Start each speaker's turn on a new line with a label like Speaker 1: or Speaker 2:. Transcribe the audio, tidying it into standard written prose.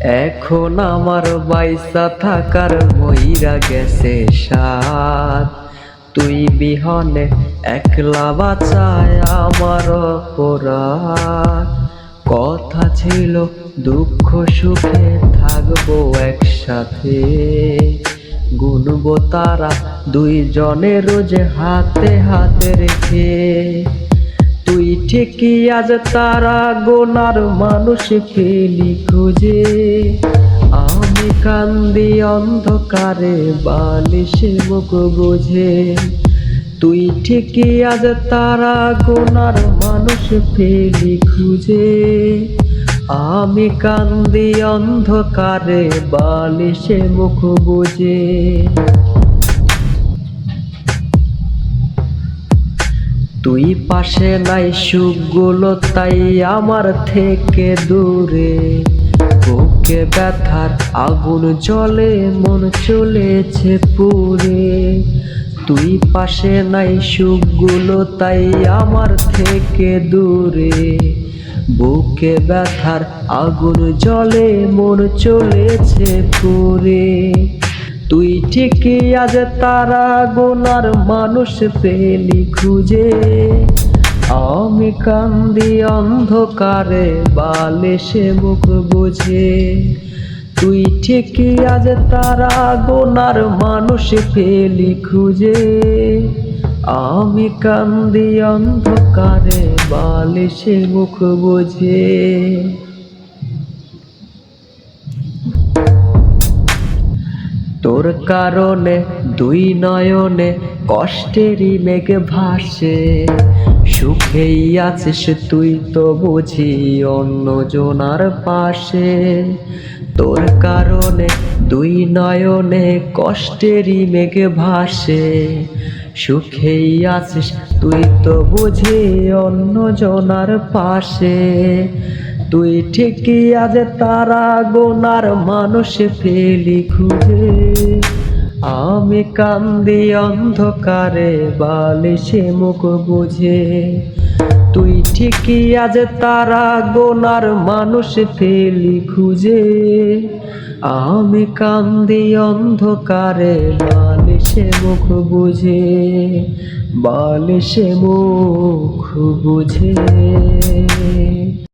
Speaker 1: এখন আমার বাইসা থাকার মইরা গেছে সাথ। তুই বিহনে একলা বাঁচায় আমার অপরাধ। কথা ছিল দুঃখ সুখে থাকবো একসাথে, গুনবো তারা দুইজনে রোজ হাতে হাতে রেখে। তুই ঠিকই আজ তারা গোনার মানুষ পেলি খুঁজে। আমি কান্দি অন্ধকারে বালিশে মুখ বুঝে। তুই ঠিকই আজ তারা গোনার মানুষ পেলি খুঁজে। আমি কান্দি অন্ধকারে বালিশে মুখ বুঝে। তুই পাশে নাই সুখগুলো তাই আমার থেকে দূরে। বুকে ব্যথার আগুন জ্বলে মন চলেছে পুড়ে। তুই পাশে নাই সুখগুলো তাই আমার থেকে দূরে। বুকে ব্যথার আগুন জ্বলে মন চলেছে পুড়ে। তুই ঠিকই আজ তারা গোনার মানুষ পেলি খুঁজে। আমি কান্দি অন্ধকারে বালিশে মুখ বুঝে। তুই ঠিকই আজ তারা গোনার মানুষ পেলি খুঁজে। আমি কান্দি অন্ধকারে বালিশে মুখ বুঝে। তোর কারণে দুই নয়নে কষ্টেরই মেঘ ভাসে। সুখেই আছিস তুই তো বুঝি অন্য জনার পাশে। তোর কারণে দুই নয়নে কষ্টেরই মেঘ ভাসে। সুখেই আছিস তুই তো বুঝি অন্য জনার পাশে। তুই ঠিকই আজ তারা গোনার মানুষ পেলি খুঁজে। আমি কান্দি অন্ধকারে বালিশে মুখ বুঝে। তুই ঠিকই আজ তারা গোনার মানুষ পেলি খুঁজে। আমি কান্দি অন্ধকারে বালিশে মুখ বুঝে। বালিশে মুখ বুঝে।